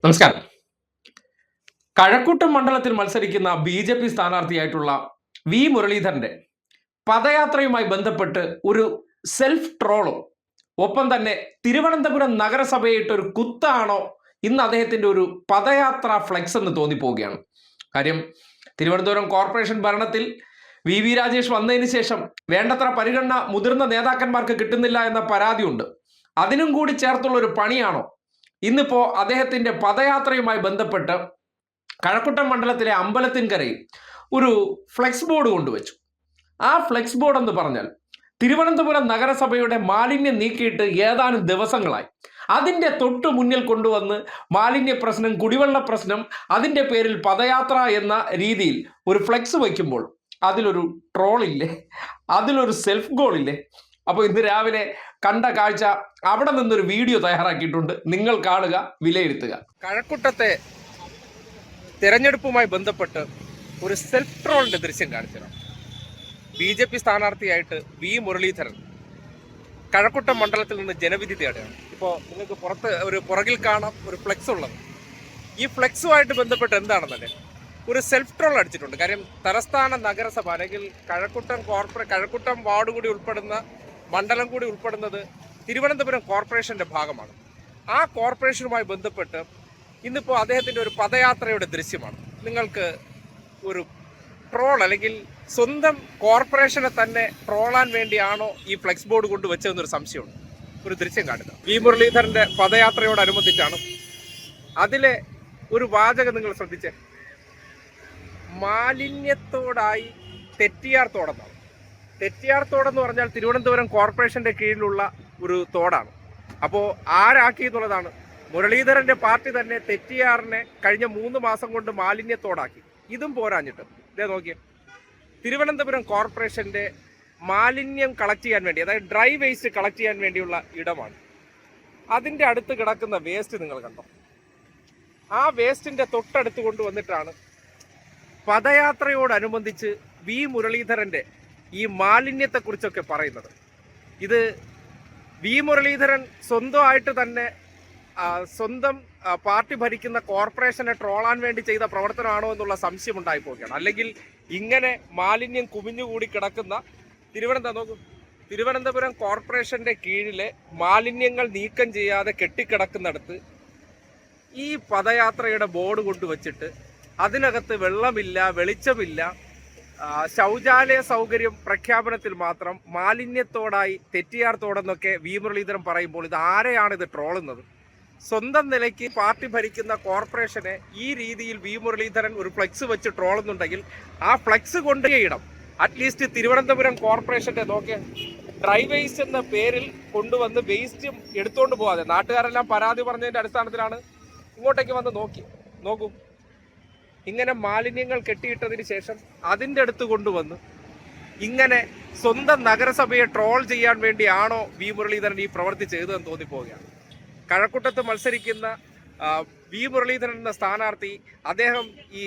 നമസ്കാരം. കഴക്കൂട്ടം മണ്ഡലത്തിൽ മത്സരിക്കുന്ന ബി.ജെ.പി. സ്ഥാനാർത്ഥിയായിട്ടുള്ള വി. മുരളീധരന്റെ പദയാത്രയുമായി ബന്ധപ്പെട്ട് ഒരു സെൽഫ് ട്രോളും ഒപ്പം തന്നെ തിരുവനന്തപുരം നഗരസഭയായിട്ട് ഒരു കുത്താണോ ഇന്ന് അദ്ദേഹത്തിന്റെ ഒരു പദയാത്ര ഫ്ലെക്സ് എന്ന് തോന്നിപ്പോവുകയാണ്. കാര്യം, തിരുവനന്തപുരം കോർപ്പറേഷൻ ഭരണത്തിൽ വി രാജേഷ് വന്നതിന് ശേഷം വേണ്ടത്ര പരിഗണന മുതിർന്ന നേതാക്കന്മാർക്ക് കിട്ടുന്നില്ല എന്ന പരാതിയുണ്ട്. അതിനും കൂടി ചേർത്തുള്ള ഒരു പണിയാണോ ഇന്നിപ്പോ അദ്ദേഹത്തിന്റെ പദയാത്രയുമായി ബന്ധപ്പെട്ട് കഴക്കൂട്ടം മണ്ഡലത്തിലെ അമ്പലത്തിൻകരയിൽ ഒരു ഫ്ലെക്സ് ബോർഡ് കൊണ്ടുവച്ചു. ആ ഫ്ലെക്സ് ബോർഡ് എന്ന് പറഞ്ഞാൽ തിരുവനന്തപുരം നഗരസഭയുടെ മാലിന്യം നീക്കിയിട്ട് ഏതാനും ദിവസങ്ങളായി. അതിൻ്റെ തൊട്ട് മുന്നിൽ കൊണ്ടുവന്ന് മാലിന്യ പ്രശ്നം, കുടിവെള്ള പ്രശ്നം, അതിൻ്റെ പേരിൽ പദയാത്ര എന്ന രീതിയിൽ ഒരു ഫ്ലെക്സ് വയ്ക്കുമ്പോൾ അതിലൊരു ട്രോളില്ലേ, അതിലൊരു സെൽഫ് ഗോളില്ലേ? അപ്പോൾ ഇന്ന് രാവിലെ കണ്ട കാഴ്ച, അവിടെ നിന്നൊരു വീഡിയോ തയ്യാറാക്കിയിട്ടുണ്ട്. നിങ്ങൾ കാണുക, വിലയിരുത്തുക. കഴക്കൂട്ടത്തെ തെരഞ്ഞെടുപ്പുമായി ബന്ധപ്പെട്ട് ഒരു സെൽഫ് ട്രോളിന്റെ ദൃശ്യം കാണിച്ചതാണ്. ബി.ജെ.പി. സ്ഥാനാർത്ഥിയായിട്ട് വി. മുരളീധരൻ കഴക്കൂട്ടം മണ്ഡലത്തിൽ നിന്ന് ജനവിധി തേടുകയാണ്. ഇപ്പോൾ നിങ്ങൾക്ക് പുറകിൽ കാണാം ഒരു ഫ്ലെക്സ് ഉള്ളത്. ഈ ഫ്ലെക്സുമായിട്ട് ബന്ധപ്പെട്ട് എന്താണെന്നല്ലേ ഒരു സെൽഫ് ട്രോൾ അടിച്ചിട്ടുണ്ട്. കാര്യം, തലസ്ഥാന നഗരസഭ അല്ലെങ്കിൽ കഴക്കൂട്ടം വാർഡ് കൂടി ഉൾപ്പെടുന്ന മണ്ഡലം കൂടി ഉൾപ്പെടുന്നത് തിരുവനന്തപുരം കോർപ്പറേഷന്റെ ഭാഗമാണ്. ആ കോർപ്പറേഷനുമായി ബന്ധപ്പെട്ട് ഇന്നിപ്പോൾ അദ്ദേഹത്തിന്റെ ഒരു പദയാത്രയുടെ ദൃശ്യമാണ്. നിങ്ങൾക്ക് ഒരു ട്രോൾ അല്ലെങ്കിൽ സ്വന്തം കോർപ്പറേഷനെ തന്നെ ട്രോളാൻ വേണ്ടിയാണോ ഈ ഫ്ലെക്സ് ബോർഡ് കൊണ്ടുവച്ചതെന്നൊരു സംശയമുണ്ട്. ഒരു ദൃശ്യം കാണുക. വി. മുരളീധരന്റെ പദയാത്രയോടനുബന്ധിച്ചാണ്. അതിലെ ഒരു വാചകം നിങ്ങൾ ശ്രദ്ധിച്ചേ. മാലിന്യത്തോടായി തെറ്റിയാർ തോടെന്നാണ്. തെറ്റിയാർ തോടെന്ന് പറഞ്ഞാൽ തിരുവനന്തപുരം കോർപ്പറേഷന്റെ കീഴിലുള്ള ഒരു തോടാണ്. അപ്പോൾ ആരാക്കി എന്നുള്ളതാണ്. മുരളീധരന്റെ പാർട്ടി തന്നെ തെറ്റിയാറിനെ കഴിഞ്ഞ 3 മാസം കൊണ്ട് മാലിന്യത്തോടാക്കി. ഇതും പോരാഞ്ഞിട്ട് ഇതേ നോക്കിയേ, തിരുവനന്തപുരം കോർപ്പറേഷന്റെ മാലിന്യം കളക്ട് ചെയ്യാൻ വേണ്ടി, അതായത് ഡ്രൈ വേസ്റ്റ് കളക്ട് ചെയ്യാൻ വേണ്ടിയുള്ള ഇടമാണ്. അതിൻ്റെ അടുത്ത് കിടക്കുന്ന വേസ്റ്റ് നിങ്ങൾ കണ്ടോ? ആ വേസ്റ്റിന്റെ തൊട്ടടുത്ത് കൊണ്ടുവന്നിട്ടാണ് പദയാത്രയോടനുബന്ധിച്ച് വി. മുരളീധരന്റെ ഈ മാലിന്യത്തെക്കുറിച്ചൊക്കെ പറയുന്നത്. ഇത് വി. മുരളീധരൻ സ്വന്തമായിട്ട് തന്നെ സ്വന്തം പാർട്ടി ഭരിക്കുന്ന കോർപ്പറേഷനെ ട്രോളാൻ വേണ്ടി ചെയ്ത പ്രവർത്തനമാണോ എന്നുള്ള സംശയം ഉണ്ടായി പോവുകയാണ്. അല്ലെങ്കിൽ ഇങ്ങനെ മാലിന്യം കുമിഞ്ഞുകൂടി കിടക്കുന്ന തിരുവനന്തപുരം കോർപ്പറേഷന്റെ കീഴിലെ മാലിന്യങ്ങൾ നീക്കം ചെയ്യാതെ കെട്ടിക്കിടക്കുന്നിടത്ത് ഈ പദയാത്രയുടെ ബോർഡ് കൊണ്ടുവച്ചിട്ട് അതിനകത്ത് വെള്ളമില്ല, വെളിച്ചമില്ല, ശൗചാലയ സൗകര്യം പ്രഖ്യാപനത്തിൽ മാത്രം മാലിന്യത്തോടായി തെറ്റിയാർ തോടെന്നൊക്കെ വി. മുരളീധരൻ പറയുമ്പോൾ ഇത് ആരെയാണ് ഇത് ട്രോളുന്നത്? സ്വന്തം നിലയ്ക്ക് പാർട്ടി ഭരിക്കുന്ന കോർപ്പറേഷനെ ഈ രീതിയിൽ വി. മുരളീധരൻ ഒരു ഫ്ലെക്സ് വെച്ച് ട്രോളുന്നുണ്ടെങ്കിൽ ആ ഫ്ലെക്സ് കൊണ്ടുപോയിടം അറ്റ്ലീസ്റ്റ് തിരുവനന്തപുരം കോർപ്പറേഷന്റെ ഡ്രൈ വേസ്റ്റ് എന്ന പേരിൽ കൊണ്ടുവന്ന് വേസ്റ്റ് എടുത്തുകൊണ്ട് പോകാതെ, നാട്ടുകാരെല്ലാം പരാതി പറഞ്ഞതിന്റെ അടിസ്ഥാനത്തിലാണ് ഇങ്ങോട്ടേക്ക് വന്ന് നോക്കൂ. ഇങ്ങനെ മാലിന്യങ്ങൾ കെട്ടിയിട്ടതിന് ശേഷം അതിൻ്റെ അടുത്ത് കൊണ്ടുവന്ന് ഇങ്ങനെ സ്വന്തം നഗരസഭയെ ട്രോൾ ചെയ്യാൻ വേണ്ടിയാണോ വി. മുരളീധരൻ ഈ പ്രവൃത്തി ചെയ്തതെന്ന് തോന്നിപ്പോവുകയാണ്. കഴക്കൂട്ടത്ത് മത്സരിക്കുന്ന വി. മുരളീധരൻ എന്ന സ്ഥാനാർത്ഥി, അദ്ദേഹം ഈ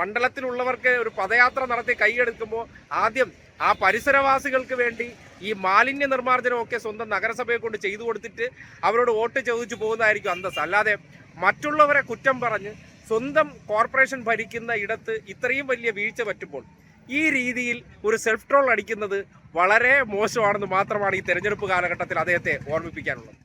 മണ്ഡലത്തിലുള്ളവർക്ക് ഒരു പദയാത്ര നടത്തി കൈയെടുക്കുമ്പോൾ ആദ്യം ആ പരിസരവാസികൾക്ക് വേണ്ടി ഈ മാലിന്യ നിർമ്മാർജ്ജനമൊക്കെ സ്വന്തം നഗരസഭയെ കൊണ്ട് ചെയ്തു കൊടുത്തിട്ട് അവരോട് വോട്ട് ചോദിച്ചു പോകുന്നതായിരിക്കും അന്തസ്. അല്ലാതെ മറ്റുള്ളവരെ കുറ്റം പറഞ്ഞ് സ്വന്തം കോർപ്പറേഷൻ ഭരിക്കുന്ന ഇടത്ത് ഇത്രയും വലിയ വീഴ്ച പറ്റുമ്പോൾ ഈ രീതിയിൽ ഒരു സെൽഫ് ട്രോൾ അടിക്കുന്നത് വളരെ മോശമാണെന്ന് മാത്രമാണ് ഈ തെരഞ്ഞെടുപ്പ് കാലഘട്ടത്തിൽ അദ്ദേഹത്തെ ഓർമ്മിപ്പിക്കാനുള്ളത്.